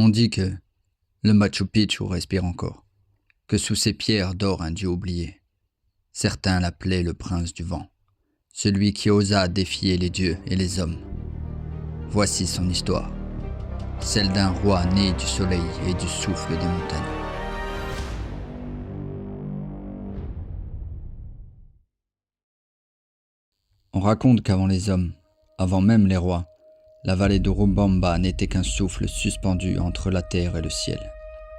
On dit que le Machu Picchu respire encore, que sous ses pierres dort un dieu oublié. Certains l'appelaient le prince du vent, celui qui osa défier les dieux et les hommes. Voici son histoire, celle d'un roi né du soleil et du souffle des montagnes. On raconte qu'avant les hommes, avant même les rois, la vallée d'Urubamba n'était qu'un souffle suspendu entre la terre et le ciel.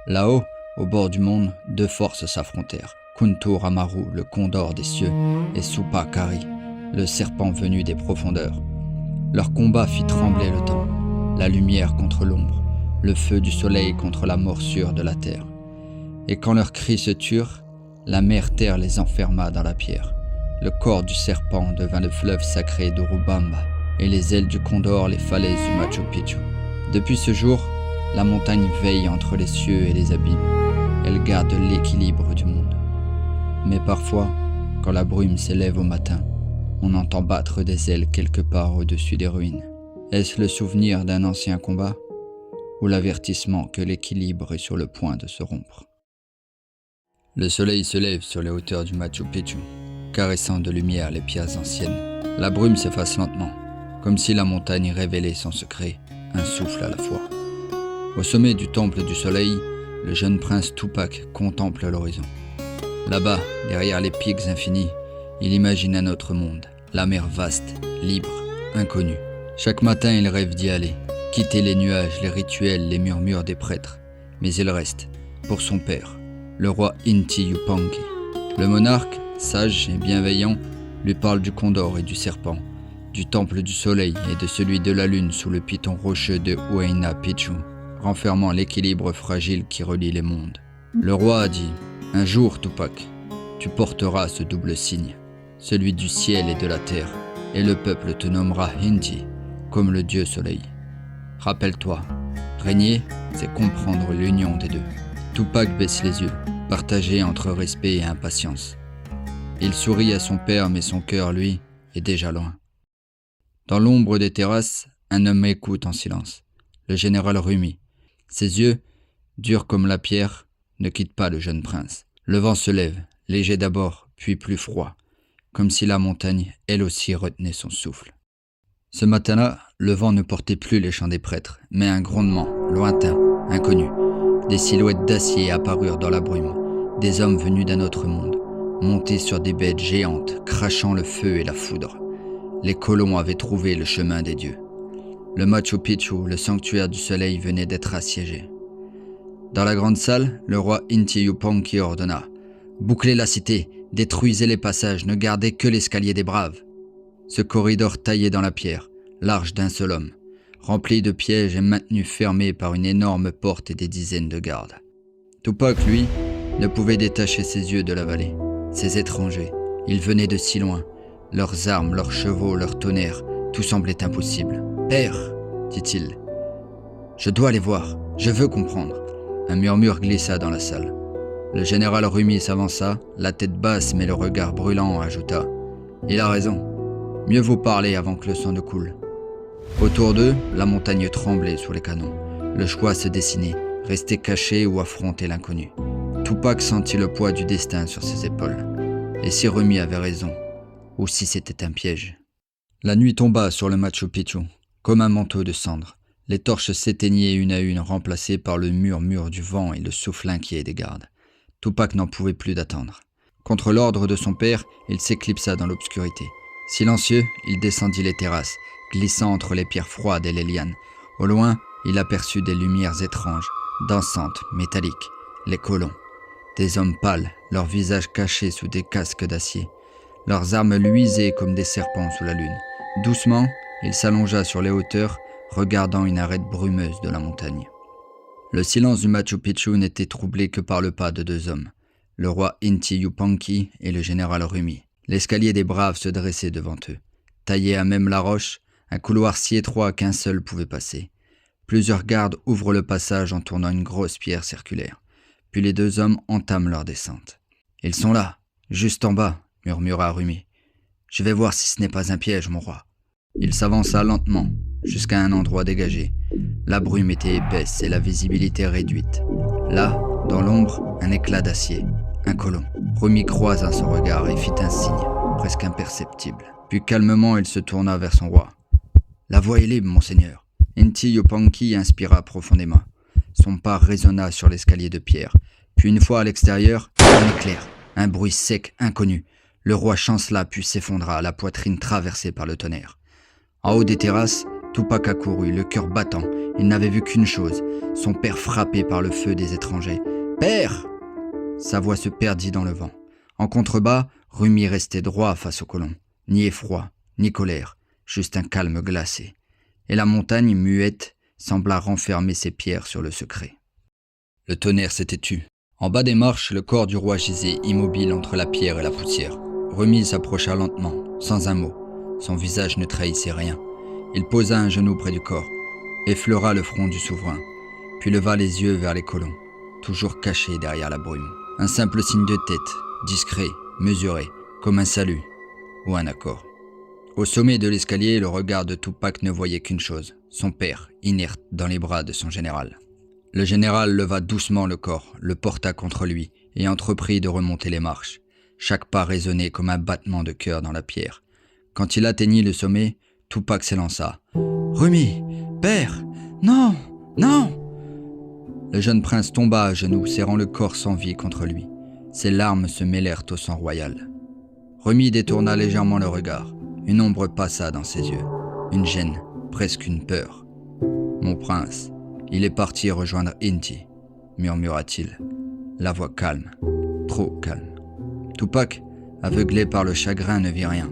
Là-haut, au bord du monde, deux forces s'affrontèrent. Kuntur Amaru, le condor des cieux, et Supa Kari, le serpent venu des profondeurs. Leur combat fit trembler le temps, la lumière contre l'ombre, le feu du soleil contre la morsure de la terre. Et quand leurs cris se turent, la mer terre les enferma dans la pierre. Le corps du serpent devint le fleuve sacré d'Urubamba, et les ailes du condor les falaises du Machu Picchu. Depuis ce jour, la montagne veille entre les cieux et les abîmes. Elle garde l'équilibre du monde. Mais parfois, quand la brume s'élève au matin, on entend battre des ailes quelque part au-dessus des ruines. Est-ce le souvenir d'un ancien combat ou l'avertissement que l'équilibre est sur le point de se rompre? Le soleil se lève sur les hauteurs du Machu Picchu, caressant de lumière les pierres anciennes. La brume s'efface lentement, comme si la montagne révélait son secret, un souffle à la fois. Au sommet du temple du soleil, le jeune prince Tupac contemple l'horizon. Là-bas, derrière les pics infinis, il imagine un autre monde, la mer vaste, libre, inconnue. Chaque matin, il rêve d'y aller, quitter les nuages, les rituels, les murmures des prêtres. Mais il reste, pour son père, le roi Inti Yupanqui. Le monarque, sage et bienveillant, lui parle du condor et du serpent, du temple du soleil et de celui de la lune sous le piton rocheux de Huayna Picchu, renfermant l'équilibre fragile qui relie les mondes. Le roi a dit « Un jour, Tupac, tu porteras ce double signe, celui du ciel et de la terre, et le peuple te nommera Inti, comme le dieu soleil. Rappelle-toi, régner, c'est comprendre l'union des deux. » Tupac baisse les yeux, partagé entre respect et impatience. Il sourit à son père, mais son cœur, lui, est déjà loin. Dans l'ombre des terrasses, un homme écoute en silence, le général Rumi. Ses yeux, durs comme la pierre, ne quittent pas le jeune prince. Le vent se lève, léger d'abord, puis plus froid, comme si la montagne, elle aussi, retenait son souffle. Ce matin-là, le vent ne portait plus les chants des prêtres, mais un grondement, lointain, inconnu. Des silhouettes d'acier apparurent dans la brume, des hommes venus d'un autre monde, montés sur des bêtes géantes, crachant le feu et la foudre. Les colons avaient trouvé le chemin des dieux. Le Machu Picchu, le sanctuaire du soleil, venait d'être assiégé. Dans la grande salle, le roi Inti Yupanqui ordonna « Bouclez la cité, détruisez les passages, ne gardez que l'escalier des braves. » Ce corridor taillé dans la pierre, large d'un seul homme, rempli de pièges et maintenu fermé par une énorme porte et des dizaines de gardes. Tupac, lui, ne pouvait détacher ses yeux de la vallée. Ces étrangers, ils venaient de si loin. Leurs armes, leurs chevaux, leurs tonnerres, tout semblait impossible. « Père, dit-il, je dois les voir, je veux comprendre. » Un murmure glissa dans la salle. Le général Rumi s'avança, la tête basse mais le regard brûlant, ajouta « Il a raison, mieux vaut parler avant que le sang ne coule. » Autour d'eux, la montagne tremblait sous les canons. Le choix se dessinait, rester caché ou affronter l'inconnu. Tupac sentit le poids du destin sur ses épaules. Et si Rumi avait raison, ou si c'était un piège. La nuit tomba sur le Machu Picchu, comme un manteau de cendres. Les torches s'éteignaient une à une, remplacées par le murmure du vent et le souffle inquiet des gardes. Tupac n'en pouvait plus d'attendre. Contre l'ordre de son père, il s'éclipsa dans l'obscurité. Silencieux, il descendit les terrasses, glissant entre les pierres froides et les lianes. Au loin, il aperçut des lumières étranges, dansantes, métalliques. Les colons. Des hommes pâles, leurs visages cachés sous des casques d'acier. Leurs armes luisaient comme des serpents sous la lune. Doucement, il s'allongea sur les hauteurs, regardant une arête brumeuse de la montagne. Le silence du Machu Picchu n'était troublé que par le pas de deux hommes, le roi Inti Yupanqui et le général Rumi. L'escalier des braves se dressait devant eux. Taillé à même la roche, un couloir si étroit qu'un seul pouvait passer. Plusieurs gardes ouvrent le passage en tournant une grosse pierre circulaire. Puis les deux hommes entament leur descente. « Ils sont là, juste en bas », murmura Rumi. « Je vais voir si ce n'est pas un piège, mon roi. » Il s'avança lentement, jusqu'à un endroit dégagé. La brume était épaisse et la visibilité réduite. Là, dans l'ombre, un éclat d'acier, un colon. Rumi croisa son regard et fit un signe, presque imperceptible. Puis calmement, il se tourna vers son roi. « La voie est libre, monseigneur. » Inti Yupanqui inspira profondément. Son pas résonna sur l'escalier de pierre. Puis une fois à l'extérieur, un éclair, un bruit sec inconnu. Le roi chancela puis s'effondra, la poitrine traversée par le tonnerre. En haut des terrasses, Tupac accourut, le cœur battant. Il n'avait vu qu'une chose, son père frappé par le feu des étrangers. « Père !» Sa voix se perdit dans le vent. En contrebas, Rumi restait droit face au colon. Ni effroi, ni colère, juste un calme glacé. Et la montagne, muette, sembla renfermer ses pierres sur le secret. Le tonnerre s'était tu. En bas des marches, le corps du roi gisait immobile entre la pierre et la poussière. Rumi s'approcha lentement, sans un mot. Son visage ne trahissait rien. Il posa un genou près du corps, effleura le front du souverain, puis leva les yeux vers les colons, toujours cachés derrière la brume. Un simple signe de tête, discret, mesuré, comme un salut ou un accord. Au sommet de l'escalier, le regard de Tupac ne voyait qu'une chose, son père, inerte dans les bras de son général. Le général leva doucement le corps, le porta contre lui et entreprit de remonter les marches. Chaque pas résonnait comme un battement de cœur dans la pierre. Quand il atteignit le sommet, Tupac s'élança. « Rumi, père, non, non !» Le jeune prince tomba à genoux, serrant le corps sans vie contre lui. Ses larmes se mêlèrent au sang royal. Rumi détourna légèrement le regard. Une ombre passa dans ses yeux. Une gêne, presque une peur. « Mon prince, il est parti rejoindre Inti, » murmura-t-il, la voix calme, trop calme. Tupac, aveuglé par le chagrin, ne vit rien.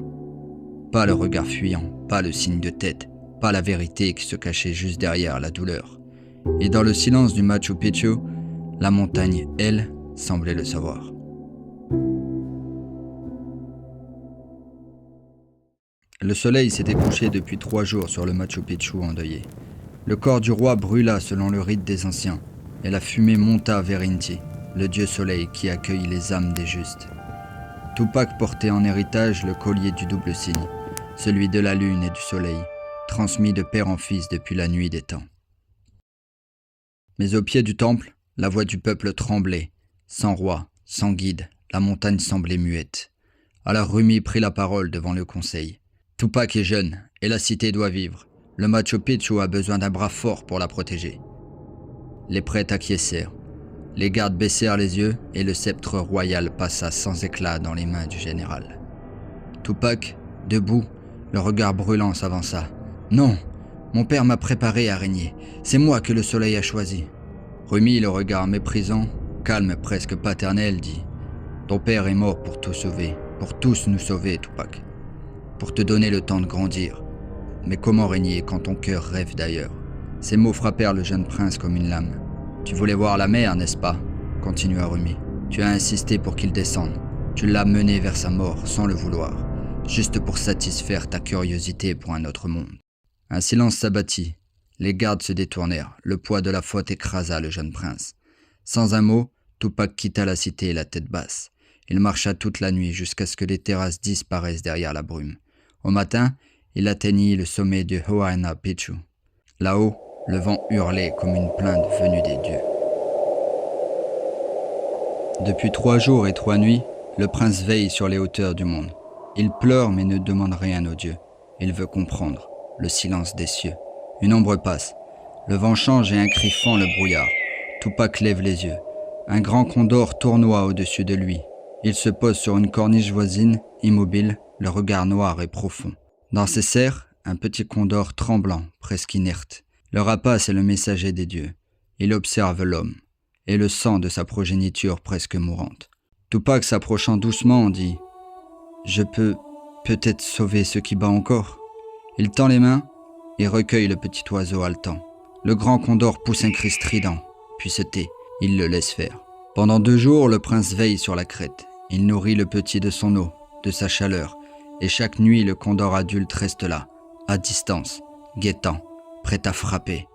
Pas le regard fuyant, pas le signe de tête, pas la vérité qui se cachait juste derrière la douleur. Et dans le silence du Machu Picchu, la montagne, elle, semblait le savoir. Le soleil s'était couché depuis 3 jours sur le Machu Picchu endeuillé. Le corps du roi brûla selon le rite des anciens, et la fumée monta vers Inti, le dieu soleil qui accueille les âmes des justes. Tupac portait en héritage le collier du double signe, celui de la lune et du soleil, transmis de père en fils depuis la nuit des temps. Mais au pied du temple, la voix du peuple tremblait. Sans roi, sans guide, la montagne semblait muette. Alors Rumi prit la parole devant le conseil. Tupac est jeune, et la cité doit vivre. Le Machu Picchu a besoin d'un bras fort pour la protéger. Les prêtres acquiescèrent. Les gardes baissèrent les yeux, et le sceptre royal passa sans éclat dans les mains du général. Tupac, debout, le regard brûlant, s'avança. « Non, mon père m'a préparé à régner. C'est moi que le soleil a choisi. » Rumi, le regard méprisant, calme, presque paternel, dit « Ton père est mort pour tout sauver, pour tous nous sauver, Tupac. Pour te donner le temps de grandir. Mais comment régner quand ton cœur rêve d'ailleurs ?» Ces mots frappèrent le jeune prince comme une lame. « Tu voulais voir la mer, n'est-ce pas ?» continua Rumi. « Tu as insisté pour qu'il descende. Tu l'as mené vers sa mort sans le vouloir, juste pour satisfaire ta curiosité pour un autre monde. » Un silence s'abattit. Les gardes se détournèrent. Le poids de la faute écrasa le jeune prince. Sans un mot, Tupac quitta la cité la tête basse. Il marcha toute la nuit jusqu'à ce que les terrasses disparaissent derrière la brume. Au matin, il atteignit le sommet du Huayna Picchu. Là-haut, le vent hurlait comme une plainte venue des dieux. Depuis 3 jours et 3 nuits, le prince veille sur les hauteurs du monde. Il pleure mais ne demande rien aux dieux. Il veut comprendre le silence des cieux. Une ombre passe. Le vent change et un cri fend le brouillard. Tupac lève les yeux. Un grand condor tournoie au-dessus de lui. Il se pose sur une corniche voisine, immobile, le regard noir et profond. Dans ses serres, un petit condor tremblant, presque inerte. Le rapace est le messager des dieux. Il observe l'homme, et le sang de sa progéniture presque mourante. Tupac, s'approchant doucement, dit « Je peux peut-être sauver ce qui bat encore ?» Il tend les mains et recueille le petit oiseau haletant. Le grand condor pousse un cri strident, puis se tait. Il le laisse faire. Pendant 2 jours, le prince veille sur la crête. Il nourrit le petit de son eau, de sa chaleur, et chaque nuit le condor adulte reste là, à distance, guettant, prêt à frapper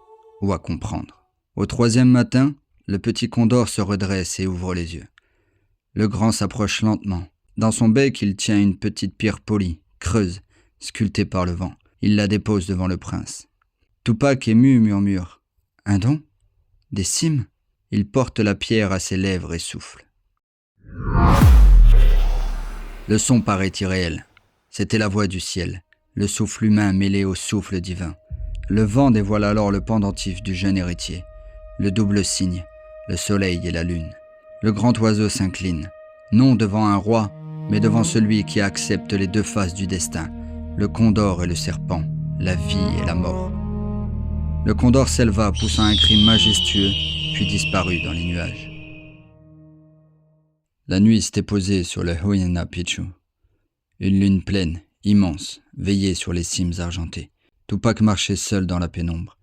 ou à comprendre. Au 3e matin, le petit condor se redresse et ouvre les yeux. Le grand s'approche lentement. Dans son bec, il tient une petite pierre polie, creuse, sculptée par le vent. Il la dépose devant le prince. Tupac ému murmure « Un don ? Des cimes ?» Il porte la pierre à ses lèvres et souffle. Le son paraît irréel. C'était la voix du ciel, le souffle humain mêlé au souffle divin. Le vent dévoile alors le pendentif du jeune héritier, le double signe, le soleil et la lune. Le grand oiseau s'incline, non devant un roi, mais devant celui qui accepte les deux faces du destin, le condor et le serpent, la vie et la mort. Le condor s'éleva, poussant un cri majestueux, puis disparut dans les nuages. La nuit s'était posée sur le Huayna Picchu. Une lune pleine, immense, veillait sur les cimes argentées. Tupac marchait seul dans la pénombre,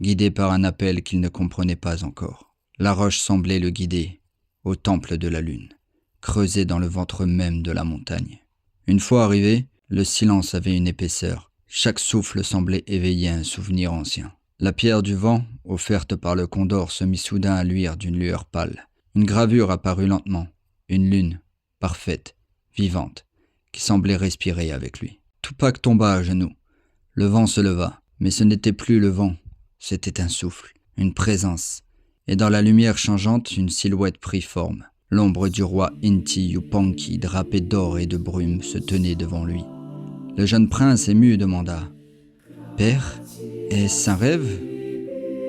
guidé par un appel qu'il ne comprenait pas encore. La roche semblait le guider, au temple de la lune, creusé dans le ventre même de la montagne. Une fois arrivé, le silence avait une épaisseur. Chaque souffle semblait éveiller un souvenir ancien. La pierre du vent, offerte par le condor, se mit soudain à luire d'une lueur pâle. Une gravure apparut lentement, une lune, parfaite, vivante, qui semblait respirer avec lui. Tupac tomba à genoux. Le vent se leva, mais ce n'était plus le vent, c'était un souffle, une présence. Et dans la lumière changeante, une silhouette prit forme. L'ombre du roi Inti Yupanqui, drapé d'or et de brume, se tenait devant lui. Le jeune prince ému demanda « Père, est-ce un rêve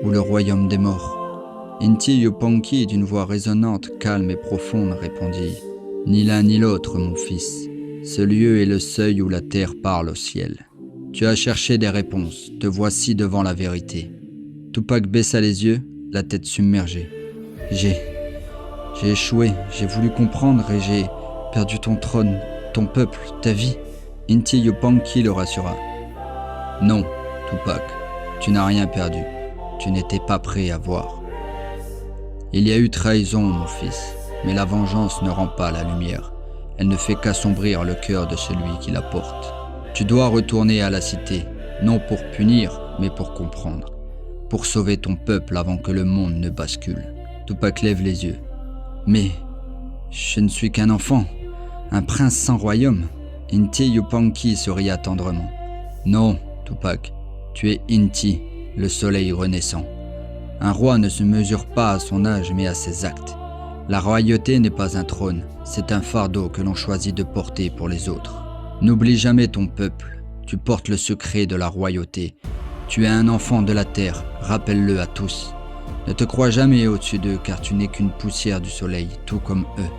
ou le royaume des morts ?» Inti Yupanqui, d'une voix résonnante, calme et profonde, répondit « Ni l'un ni l'autre, mon fils. Ce lieu est le seuil où la terre parle au ciel. Tu as cherché des réponses, te voici devant la vérité. » Tupac baissa les yeux, la tête submergée. « J'ai échoué, j'ai voulu comprendre et j'ai perdu ton trône, ton peuple, ta vie. » Inti Yupanqui le rassura. « Non, Tupac, tu n'as rien perdu. Tu n'étais pas prêt à voir. Il y a eu trahison, mon fils, mais la vengeance ne rend pas la lumière. Elle ne fait qu'assombrir le cœur de celui qui la porte. Tu dois retourner à la cité, non pour punir, mais pour comprendre. Pour sauver ton peuple avant que le monde ne bascule. » Tupac lève les yeux. « Mais je ne suis qu'un enfant, un prince sans royaume. » Inti Yupanqui souria tendrement. « Non, Tupac, tu es Inti, le soleil renaissant. Un roi ne se mesure pas à son âge mais à ses actes. La royauté n'est pas un trône, c'est un fardeau que l'on choisit de porter pour les autres. N'oublie jamais ton peuple, tu portes le secret de la royauté. Tu es un enfant de la terre, rappelle-le à tous. Ne te crois jamais au-dessus d'eux car tu n'es qu'une poussière du soleil, tout comme eux.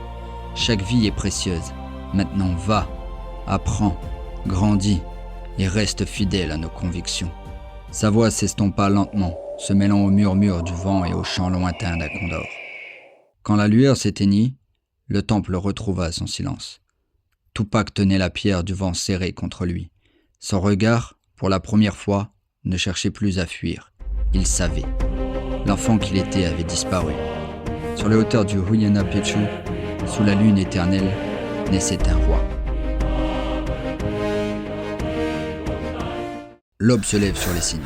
Chaque vie est précieuse. Maintenant va, apprends, grandis et reste fidèle à nos convictions. » Sa voix s'estompa lentement, se mêlant au murmure du vent et au chant lointain d'un condor. Quand la lueur s'éteignit, le temple retrouva son silence. Tupac tenait la pierre du vent serrée contre lui. Son regard, pour la première fois, ne cherchait plus à fuir. Il savait. L'enfant qu'il était avait disparu. Sur les hauteurs du Huayna Picchu, sous la lune éternelle, naissait un roi. L'aube se lève sur les cimes.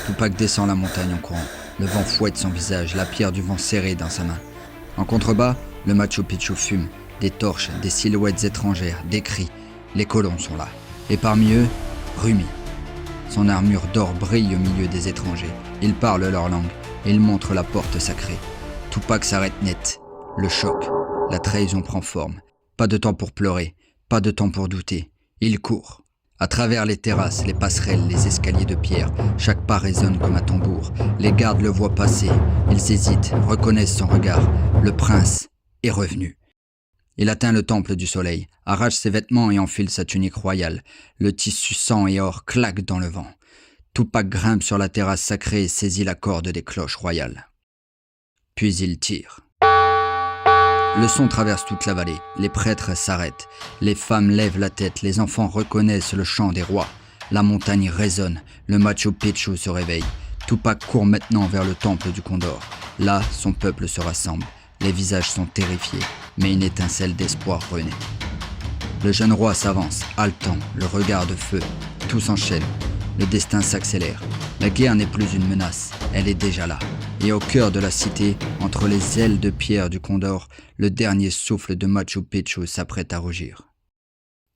Tupac descend la montagne en courant. Le vent fouette son visage, la pierre du vent serrée dans sa main. En contrebas, le Machu Picchu fume. Des torches, des silhouettes étrangères, des cris. Les colons sont là. Et parmi eux, Rumi. Son armure d'or brille au milieu des étrangers. Il parle leur langue. Il montre la porte sacrée. Tupac s'arrête net. Le choc, la trahison prend forme. Pas de temps pour pleurer, pas de temps pour douter. Il court. À travers les terrasses, les passerelles, les escaliers de pierre, chaque pas résonne comme un tambour. Les gardes le voient passer. Ils hésitent, reconnaissent son regard. Le prince est revenu. Il atteint le temple du soleil, arrache ses vêtements et enfile sa tunique royale. Le tissu sang et or claque dans le vent. Tupac grimpe sur la terrasse sacrée et saisit la corde des cloches royales. Puis il tire. Le son traverse toute la vallée, les prêtres s'arrêtent, les femmes lèvent la tête, les enfants reconnaissent le chant des rois. La montagne résonne, le Machu Picchu se réveille. Tupac court maintenant vers le temple du Condor. Là, son peuple se rassemble, les visages sont terrifiés, mais une étincelle d'espoir renaît. Le jeune roi s'avance, haletant, le regard de feu. Tout s'enchaîne, le destin s'accélère. La guerre n'est plus une menace, elle est déjà là. Et au cœur de la cité, entre les ailes de pierre du Condor, le dernier souffle de Machu Picchu s'apprête à rugir.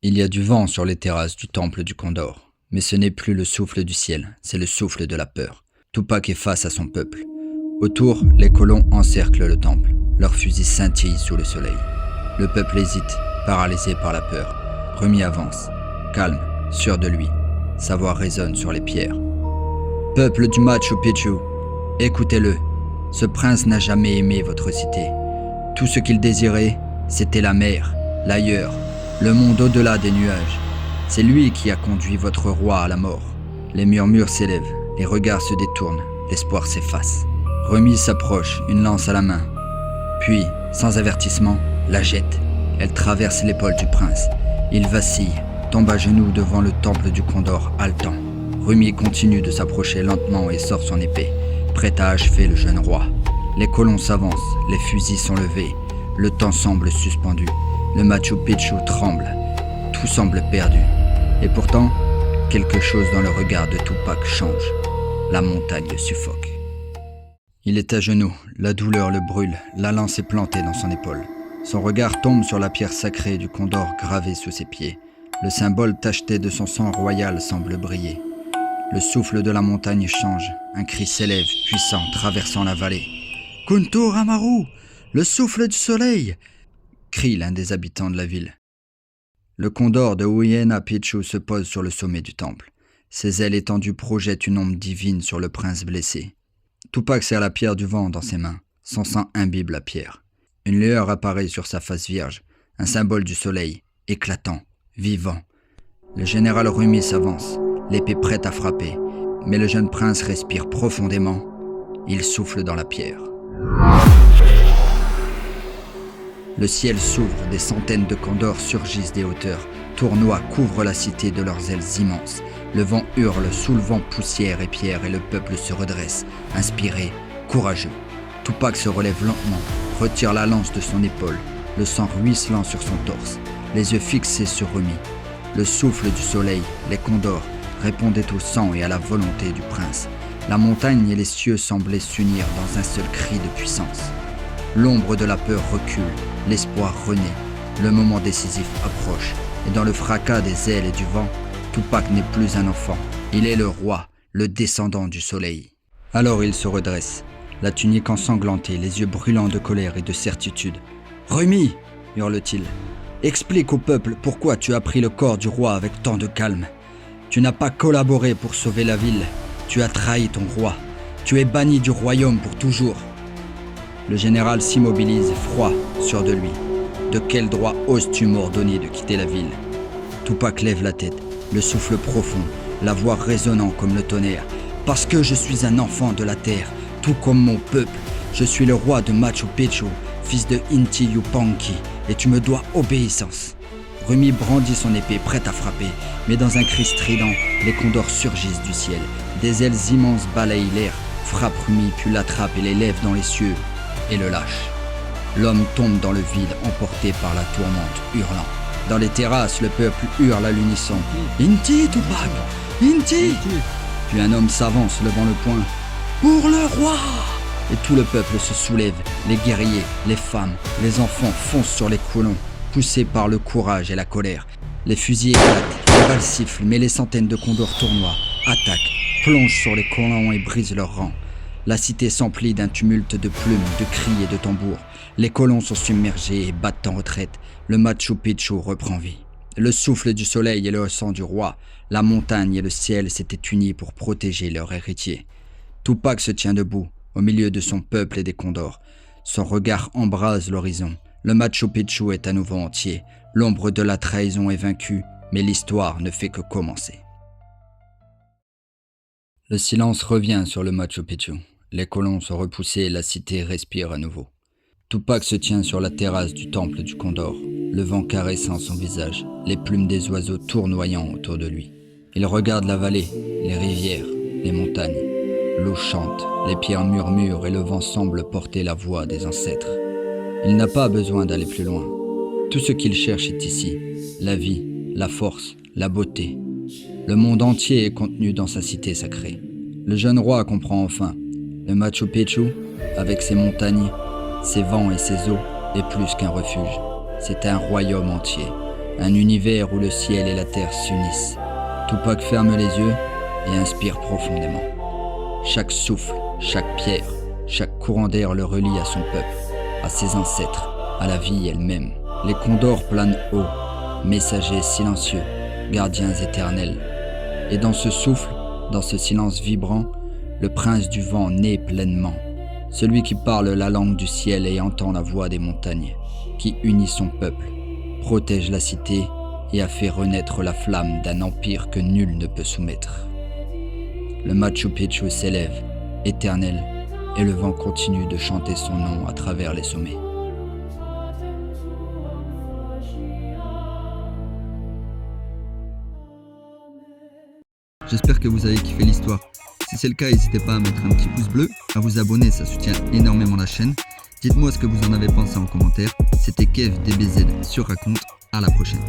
Il y a du vent sur les terrasses du temple du Condor. Mais ce n'est plus le souffle du ciel, c'est le souffle de la peur. Tupac est face à son peuple. Autour, les colons encerclent le temple. Leurs fusils scintillent sous le soleil. Le peuple hésite, paralysé par la peur. Rumi avance, calme, sûr de lui. Sa voix résonne sur les pierres. Peuple du Machu Picchu, écoutez-le. Ce prince n'a jamais aimé votre cité. Tout ce qu'il désirait, c'était la mer, l'ailleurs, le monde au-delà des nuages. C'est lui qui a conduit votre roi à la mort. Les murmures s'élèvent, les regards se détournent, l'espoir s'efface. Rumi s'approche, une lance à la main. Puis, sans avertissement, la jette. Elle traverse l'épaule du prince. Il vacille, tombe à genoux devant le temple du Condor, haletant. Rumi continue de s'approcher lentement et sort son épée, prêt à achever le jeune roi. Les colons s'avancent, les fusils sont levés, le temps semble suspendu. Le Machu Picchu tremble, tout semble perdu. Et pourtant, quelque chose dans le regard de Tupac change. La montagne suffoque. Il est à genoux, la douleur le brûle, la lance est plantée dans son épaule. Son regard tombe sur la pierre sacrée du Condor gravée sous ses pieds. Le symbole tacheté de son sang royal semble briller. Le souffle de la montagne change, un cri s'élève, puissant, traversant la vallée. « Kuntur Amaru, le souffle du soleil !» crie l'un des habitants de la ville. Le Condor de Huyena Picchu se pose sur le sommet du temple. Ses ailes étendues projettent une ombre divine sur le prince blessé. Tupac serre la pierre du vent dans ses mains. Son sang imbibe la pierre. Une lueur apparaît sur sa face vierge, un symbole du soleil, éclatant, vivant. Le général Rumi s'avance, l'épée prête à frapper, mais le jeune prince respire profondément. Il souffle dans la pierre. Le ciel s'ouvre, des centaines de condors surgissent des hauteurs. Tournois couvrent la cité de leurs ailes immenses. Le vent hurle, soulevant poussière et pierre, et le peuple se redresse, inspiré, courageux. Tupac se relève lentement, retire la lance de son épaule, le sang ruisselant sur son torse, les yeux fixés sur Rumi. Le souffle du soleil, les condors, répondaient au sang et à la volonté du prince. La montagne et les cieux semblaient s'unir dans un seul cri de puissance. L'ombre de la peur recule, l'espoir renaît. Le moment décisif approche, et dans le fracas des ailes et du vent, Tupac n'est plus un enfant. Il est le roi, le descendant du soleil. Alors il se redresse, la tunique ensanglantée, les yeux brûlants de colère et de certitude. « Rumi !» hurle-t-il. « Explique au peuple pourquoi tu as pris le corps du roi avec tant de calme. Tu n'as pas collaboré pour sauver la ville. Tu as trahi ton roi. Tu es banni du royaume pour toujours. » Le général s'immobilise, froid, sûr de lui. De quel droit oses-tu m'ordonner de quitter la ville? Tupac lève la tête, le souffle profond, la voix résonnant comme le tonnerre. Parce que je suis un enfant de la terre, tout comme mon peuple. Je suis le roi de Machu Picchu, fils de Inti Yupanqui, et tu me dois obéissance. Rumi brandit son épée, prête à frapper, mais dans un cri strident, les condors surgissent du ciel. Des ailes immenses balayent l'air, frappent Rumi, puis l'attrapent et l'élèvent dans les cieux, et le lâchent. L'homme tombe dans le vide, emporté par la tourmente, hurlant. Dans les terrasses, le peuple hurle à l'unisson. « Inti, Tupac! Inti !» Puis un homme s'avance, levant le poing. « Pour le roi !» Et tout le peuple se soulève. Les guerriers, les femmes, les enfants foncent sur les colons, poussés par le courage et la colère. Les fusils éclatent, les balles sifflent, mais les centaines de condors tournoient, attaquent, plongent sur les colons et brisent leurs rangs. La cité s'emplit d'un tumulte de plumes, de cris et de tambours. Les colons sont submergés et battent en retraite. Le Machu Picchu reprend vie. Le souffle du soleil et le sang du roi, la montagne et le ciel s'étaient unis pour protéger leur héritier. Tupac se tient debout, au milieu de son peuple et des condors. Son regard embrase l'horizon. Le Machu Picchu est à nouveau entier. L'ombre de la trahison est vaincue, mais l'histoire ne fait que commencer. Le silence revient sur le Machu Picchu. Les colons sont repoussés et la cité respire à nouveau. Tupac se tient sur la terrasse du temple du Condor, le vent caressant son visage, les plumes des oiseaux tournoyant autour de lui. Il regarde la vallée, les rivières, les montagnes. L'eau chante, les pierres murmurent et le vent semble porter la voix des ancêtres. Il n'a pas besoin d'aller plus loin. Tout ce qu'il cherche est ici, la vie, la force, la beauté. Le monde entier est contenu dans sa cité sacrée. Le jeune roi comprend enfin. Le Machu Picchu, avec ses montagnes, ses vents et ses eaux, est plus qu'un refuge. C'est un royaume entier, un univers où le ciel et la terre s'unissent. Tupac ferme les yeux et inspire profondément. Chaque souffle, chaque pierre, chaque courant d'air le relie à son peuple, à ses ancêtres, à la vie elle-même. Les condors planent haut, messagers silencieux, gardiens éternels. Et dans ce souffle, dans ce silence vibrant, le prince du vent naît pleinement. Celui qui parle la langue du ciel et entend la voix des montagnes, qui unit son peuple, protège la cité et a fait renaître la flamme d'un empire que nul ne peut soumettre. Le Machu Picchu s'élève, éternel, et le vent continue de chanter son nom à travers les sommets. J'espère que vous avez kiffé l'histoire. Si c'est le cas, n'hésitez pas à mettre un petit pouce bleu, à vous abonner, ça soutient énormément la chaîne. Dites-moi ce que vous en avez pensé en commentaire. C'était Kev DBZ sur Raconte, à la prochaine.